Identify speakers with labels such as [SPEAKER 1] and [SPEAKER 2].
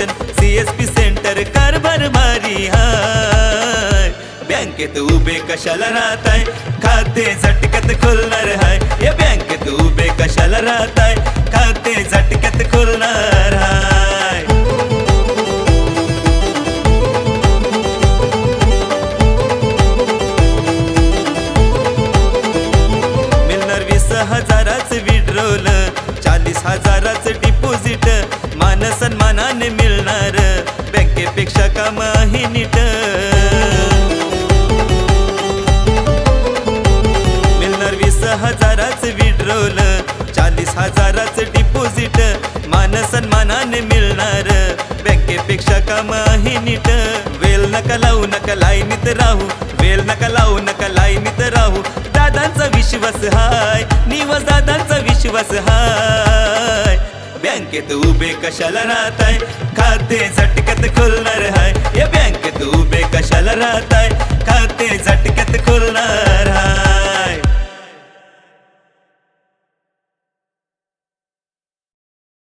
[SPEAKER 1] Corporation CSP centre कारभार भारी हाय. बँकेत उभे कशाला राहताय, खाते झटक्यात खोलणार हाय. या बँकेत उभे कशाला राहताय, खाते झटक्यात खोलणार हाय. मिळणार 20,000च विड्रॉल, 40,000च डिपॉझिट. मान सन्मानाने मिळणार, बँकेपेक्षा काम आहे नीट. मिळणार 20,000च विड्रॉल, 40,000च डिपॉझिट. मान सन्मानाने मिळणार, बँकेपेक्षा काम आहे नीट. वेल नका लावू, नका लाईनीत राहू, वेल नका लावू, नका लाईनीत राहू. दादांचा विश्वास हाय, निवास दादांचा विश्वास हाय. बँकेत उभे कशाला राहताय, खाते झटक्यात खोलणार हाय. या बँकेत उभे कशाला राहताय, खाते झटक्यात